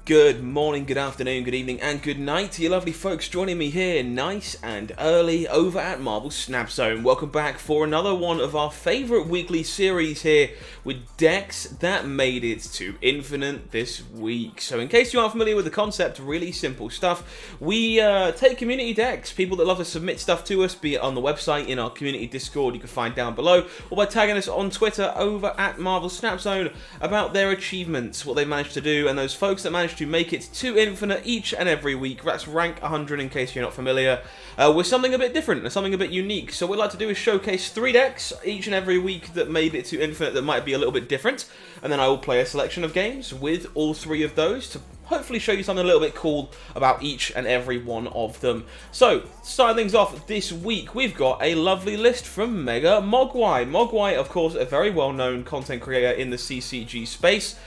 Good morning, good afternoon, good evening, and good night to you lovely folks joining me here nice and early over at Marvel Snap Zone. Welcome back for another one of our favourite weekly series here with decks that made it to Infinite this week. So in case you aren't familiar with the concept, really simple stuff. We take community decks, people that love to submit stuff to us, be it on the website, in our community Discord you can find down below, or by tagging us on Twitter over at Marvel Snap Zone about their achievements, what they managed to do, and those folks that managed to make it to Infinite each and every week. That's rank 100 in case you're not familiar, with something a bit different and something a bit unique. So what we'd like to do is showcase 3 decks each and every week that made it to Infinite that might be a little bit different, and then I will play a selection of games with all 3 of those to hopefully show you something a little bit cool about each and every one of them. So, starting things off this week, we've got a lovely list from MegaMogwai. Mogwai, of course, a very well-known content creator in the CCG space.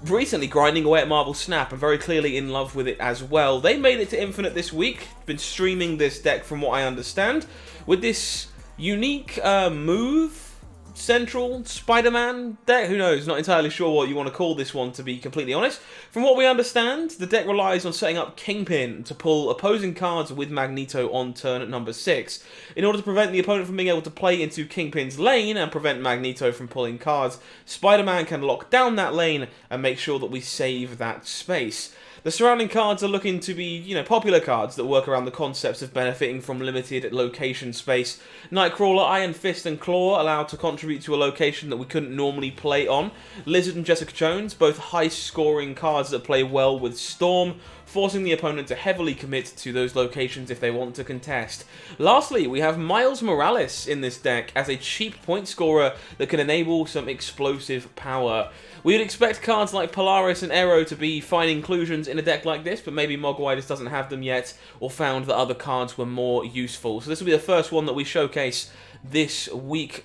Recently grinding away at Marvel Snap and very clearly in love with it as well. They made it to Infinite this week, been streaming this deck from what I understand, with this unique move central Spider-Man deck. Who knows, not entirely sure what you want to call this one, to be completely honest. From what we understand, the deck relies on setting up Kingpin to pull opposing cards with Magneto on turn at number 6. In order to prevent the opponent from being able to play into Kingpin's lane and prevent Magneto from pulling cards, Spider-Man can lock down that lane and make sure that we save that space. The surrounding cards are looking to be, popular cards that work around the concepts of benefiting from limited location space. Nightcrawler, Iron Fist and Claw allowed to contribute to a location that we couldn't normally play on. Lizard and Jessica Jones, both high-scoring cards that play well with Storm, forcing the opponent to heavily commit to those locations if they want to contest. Lastly, we have Miles Morales in this deck as a cheap point scorer that can enable some explosive power. We would expect cards like Polaris and Arrow to be fine inclusions in a deck like this, but maybe Mogwai just doesn't have them yet, or found that other cards were more useful. So this will be the first one that we showcase this week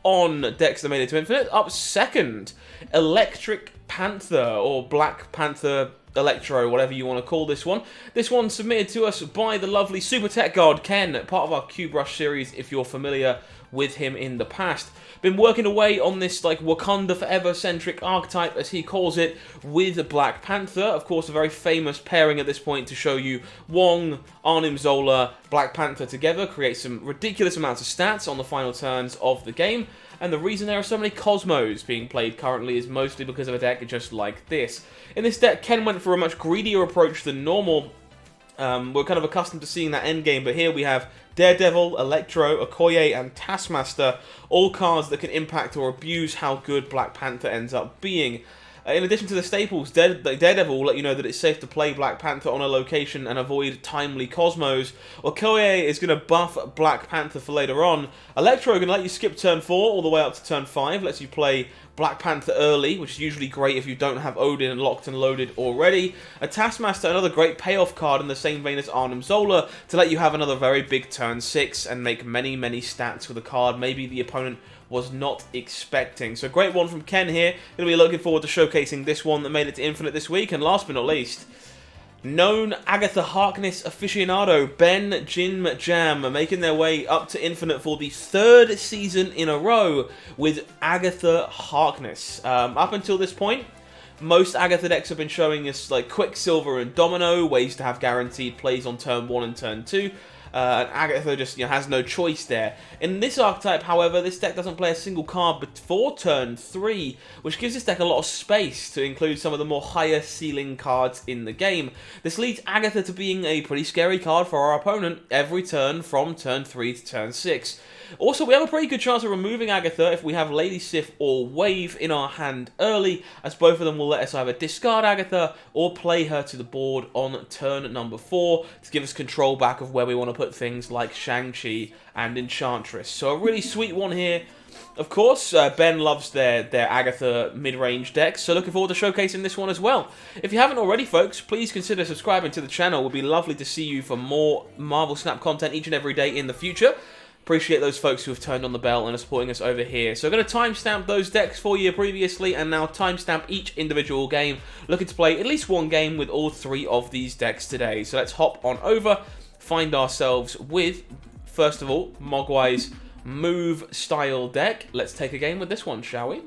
on decks that made it to Infinite. Up second, Electric Panther, or Black Panther Electro, whatever you want to call this one. This one submitted to us by the lovely SuperTechGod Ken, part of our Cube Rush series if you're familiar with him in the past. Been working away on this Wakanda Forever centric archetype, as he calls it, with Black Panther. Of course, a very famous pairing at this point to show you Wong, Arnim Zola, Black Panther together create some ridiculous amounts of stats on the final turns of the game. And the reason there are so many Cosmos being played currently is mostly because of a deck just like this. In this deck, Ken went for a much greedier approach than normal. We're kind of accustomed to seeing that endgame, but here we have Daredevil, Electro, Okoye, and Taskmaster, all cards that can impact or abuse how good Black Panther ends up being. In addition to the staples, Daredevil will let you know that it's safe to play Black Panther on a location and avoid timely Cosmos. Okoye is going to buff Black Panther for later on. Electro is going to let you skip turn 4 all the way up to turn 5, lets you play Black Panther early, which is usually great if you don't have Odin locked and loaded already. A Taskmaster, another great payoff card in the same vein as Arnim Zola, to let you have another very big turn 6 and make many, many stats with a card maybe the opponent was not expecting. So great one from Ken here. Going to be looking forward to showcasing this one that made it to Infinite this week. And last but not least, known Agatha Harkness aficionado BenJimJam making their way up to Infinite for the 3rd season in a row with Agatha Harkness. Up until this point, most Agatha decks have been showing us Quicksilver and Domino, ways to have guaranteed plays on turn 1 and turn 2. And Agatha just has no choice there. In this archetype, however, this deck doesn't play a single card before turn 3, which gives this deck a lot of space to include some of the more higher ceiling cards in the game. This leads Agatha to being a pretty scary card for our opponent every turn from turn 3 to turn 6. Also, we have a pretty good chance of removing Agatha if we have Lady Sif or Wave in our hand early, as both of them will let us either discard Agatha or play her to the board on turn number 4 to give us control back of where we want to put things like Shang-Chi and Enchantress. So a really sweet one here. Of course, Ben loves their Agatha mid-range decks, so looking forward to showcasing this one as well. If you haven't already, folks, please consider subscribing to the channel. It would be lovely to see you for more Marvel Snap content each and every day in the future. Appreciate those folks who have turned on the bell and are supporting us over here. So I'm going to timestamp those decks for you previously, and now timestamp each individual game. Looking to play at least one game with all 3 of these decks today. So let's hop on over, find ourselves with, first of all, Mogwai's move style deck. Let's take a game with this one, shall we?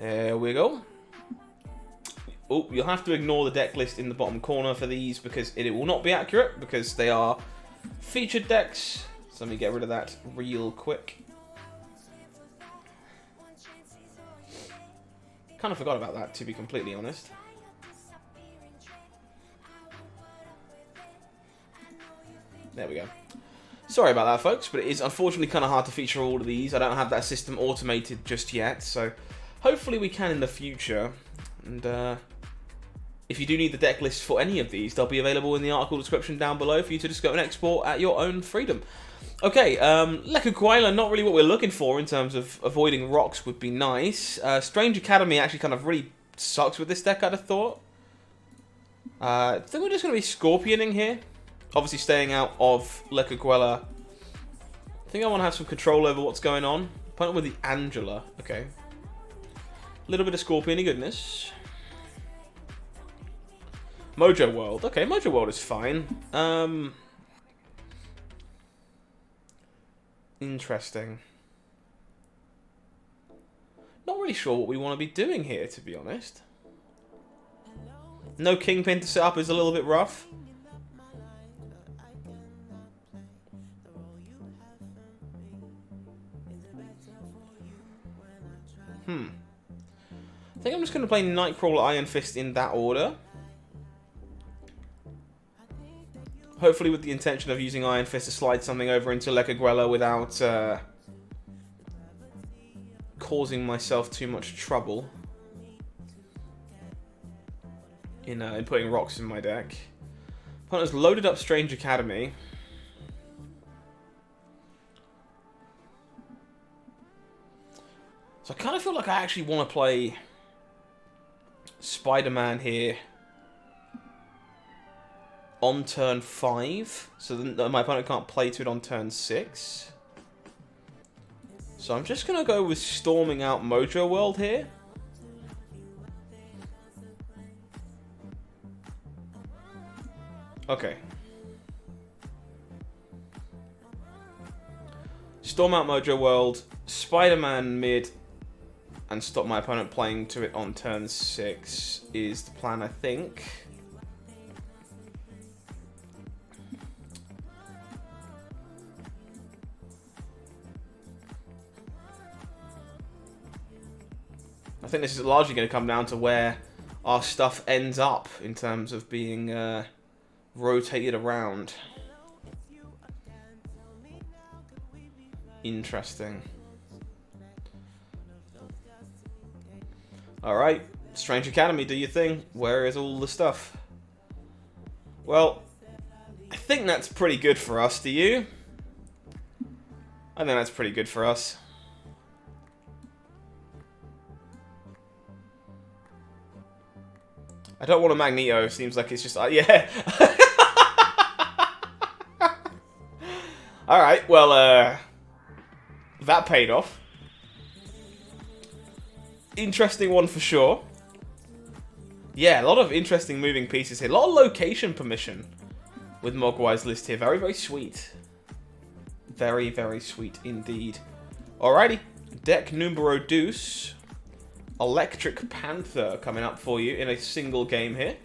There we go. Oh, you'll have to ignore the deck list in the bottom corner for these because it will not be accurate because they are featured decks. So let me get rid of that real quick. Kind of forgot about that, to be completely honest. There we go. Sorry about that, folks, but it is unfortunately kind of hard to feature all of these. I don't have that system automated just yet, so hopefully we can in the future. And if you do need the deck list for any of these, they'll be available in the article description down below for you to just go and export at your own freedom. Okay, MegaMogwai, not really what we're looking for in terms of avoiding rocks would be nice. Strange Academy actually kind of really sucks with this deck, I'd have thought. I think we're just going to be Scorpioning here. Obviously staying out of MegaMogwai. I think I want to have some control over what's going on. Opponent with the Angela. Okay. A little bit of Scorpion-y goodness. Mojo World. Okay, Mojo World is fine. Interesting. Not really sure what we want to be doing here, to be honest. No Kingpin to set up is a little bit rough. I think I'm just going to play Nightcrawler, Iron Fist in that order. Hopefully with the intention of using Iron Fist to slide something over into MegaMogwai without causing myself too much trouble in putting rocks in my deck. Opponent's loaded up Strange Academy. So I kind of feel like I actually want to play Spider-Man here on turn 5, so that my opponent can't play to it on turn 6. So I'm just going to go with storming out Mojo World here. Okay. Storm out Mojo World, Spider-Man mid, and stop my opponent playing to it on turn 6 is the plan, I think. I think this is largely going to come down to where our stuff ends up in terms of being rotated around. Interesting. Alright, Strange Academy, do your thing. Where is all the stuff? Well, I think that's pretty good for us, do you? I think that's pretty good for us. I don't want a Magneto, seems like it's just... yeah. Alright, well, that paid off. Interesting one for sure. Yeah, a lot of interesting moving pieces here. A lot of location permission with Mogwai's list here. Very, very sweet. Very, very sweet indeed. Alrighty. Deck numero dos. Electric Panther coming up for you in a single game here.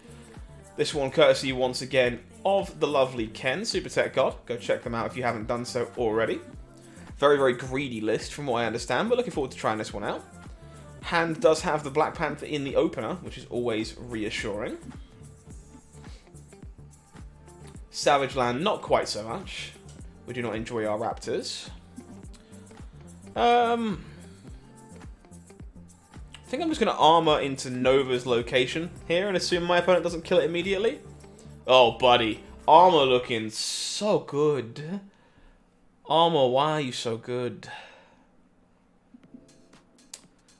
This one courtesy once again of the lovely Ken, SuperTechGod. Go check them out if you haven't done so already. Very, very greedy list from what I understand, but looking forward to trying this one out. Hand does have the Black Panther in the opener, which is always reassuring. Savage Land, not quite so much. We do not enjoy our Raptors. I think I'm just going to armor into Nova's location here and assume my opponent doesn't kill it immediately. Oh, buddy. Armor looking so good. Armor, why are you so good?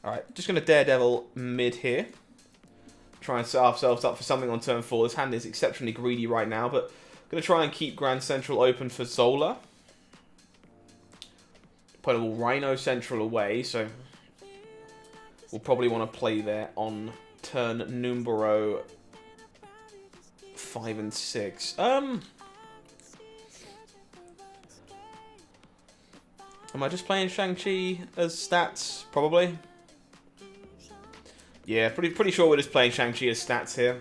Alright, just going to Daredevil mid here. Try and set ourselves up for something on turn 4. This hand is exceptionally greedy right now, but going to try and keep Grand Central open for Zola. Put a little Rhino Central away, so we'll probably want to play there on turn numero 5 and 6. Am I just playing Shang-Chi as stats? Probably. Yeah, pretty sure we're just playing Shang-Chi as stats here.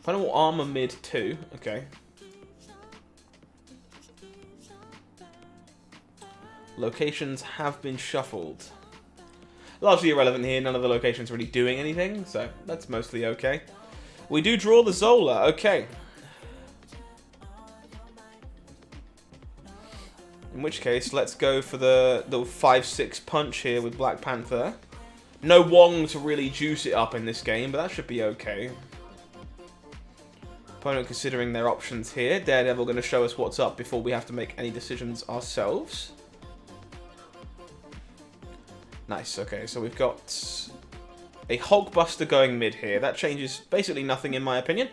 Final armor mid 2. Okay. Locations have been shuffled. Largely irrelevant here. None of the locations really doing anything, so that's mostly okay. We do draw the Zola. Okay. In which case, let's go for the 5-6 punch here with Black Panther. No Wong to really juice it up in this game, but that should be okay. Opponent considering their options here. Daredevil going to show us what's up before we have to make any decisions ourselves. Nice, okay, so we've got a Hulkbuster going mid here. That changes basically nothing in my opinion.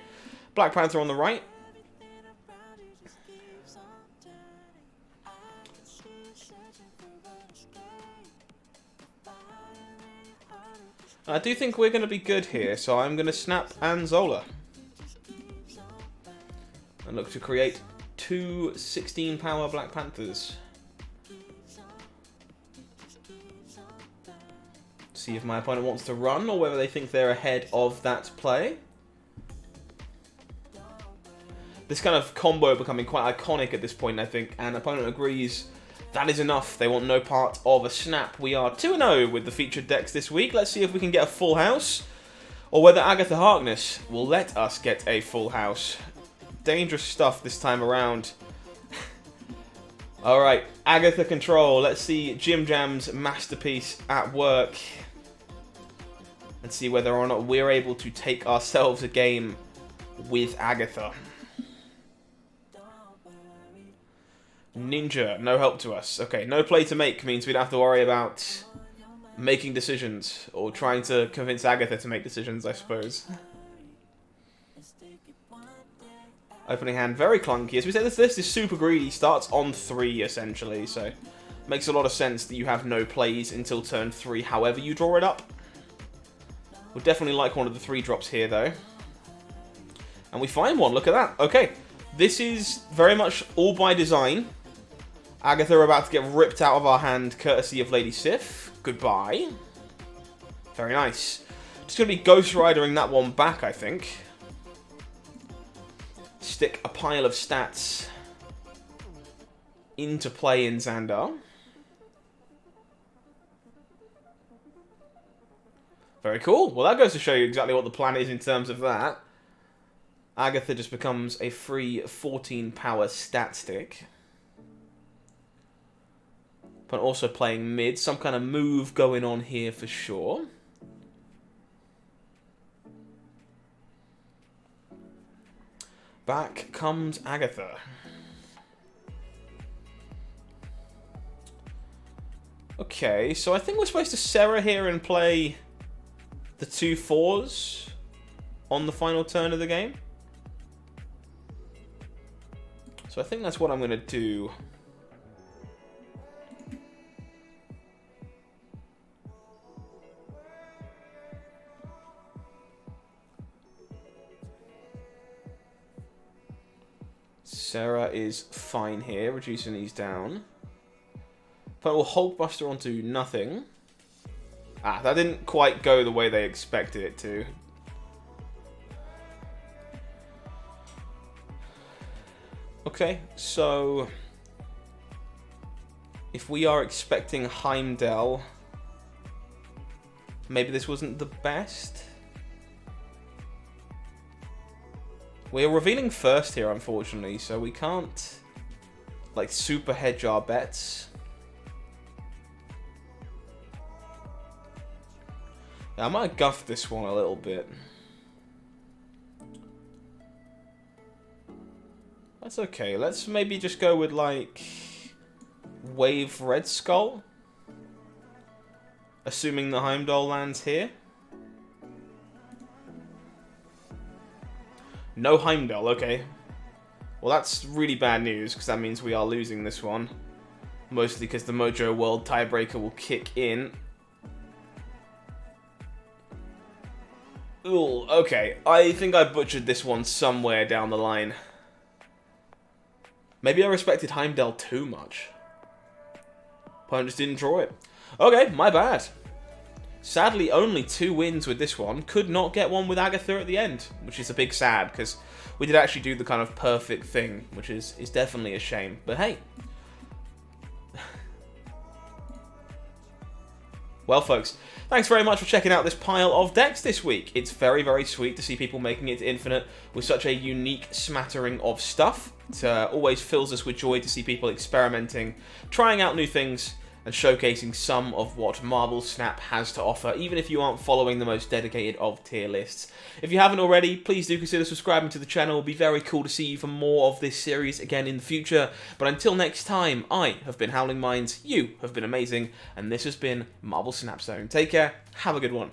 Black Panther on the right. I do think we're going to be good here, so I'm going to snap and Zola. And look to create 2 16 power Black Panthers. See if my opponent wants to run or whether they think they're ahead of that play. This kind of combo becoming quite iconic at this point, I think, and opponent agrees that is enough. They want no part of a snap. We are 2-0 with the featured decks this week. Let's see if we can get a full house, or whether Agatha Harkness will let us get a full house. Dangerous stuff this time around. Alright, Agatha control. Let's see JimJam's masterpiece at work. And see whether or not we're able to take ourselves a game with Agatha. Ninja, no help to us. Okay, no play to make means we don't have to worry about making decisions, or trying to convince Agatha to make decisions, I suppose. Opening hand, very clunky. As we said, this is super greedy, starts on 3 essentially, so makes a lot of sense that you have no plays until turn 3, however you draw it up. Would definitely like one of the 3 drops here though. And we find one, look at that. Okay, this is very much all by design. Agatha are about to get ripped out of our hand, courtesy of Lady Sif. Goodbye. Very nice. Just going to be Ghost Ridering that one back, I think. Stick a pile of stats into play in Xandar. Very cool. Well, that goes to show you exactly what the plan is in terms of that. Agatha just becomes a free 14 power stat stick. But also playing mid. Some kind of move going on here for sure. Back comes Agatha. Okay, so I think we're supposed to Sarah here and play the 2 4s on the final turn of the game. So I think that's what I'm going to do. Sarah is fine here, reducing these down. But we'll Hulkbuster onto nothing. Ah, that didn't quite go the way they expected it to. Okay, so if we are expecting Heimdall, maybe this wasn't the best. We're revealing first here, unfortunately, so we can't, like, super hedge our bets. Yeah, I might guff this one a little bit. That's okay. Let's maybe just go with, like, Wave Red Skull. Assuming the Heimdall lands here. No Heimdall, okay. Well, that's really bad news, because that means we are losing this one. Mostly because the Mojo World tiebreaker will kick in. Ooh, okay. I think I butchered this one somewhere down the line. Maybe I respected Heimdall too much. Opponent just didn't draw it. Okay, my bad. Sadly, only 2 wins with this one. Could not get one with Agatha at the end, which is a big sad, because we did actually do the kind of perfect thing, which is definitely a shame. But hey. Well, folks, thanks very much for checking out this pile of decks this week. It's very, very sweet to see people making it to Infinite with such a unique smattering of stuff. It always fills us with joy to see people experimenting, trying out new things, and showcasing some of what Marble Snap has to offer, even if you aren't following the most dedicated of tier lists. If you haven't already, please do consider subscribing to the channel. It will be very cool to see you for more of this series again in the future. But until next time, I have been HowlingMines, you have been amazing, and this has been Marble Snap Zone. Take care, have a good one.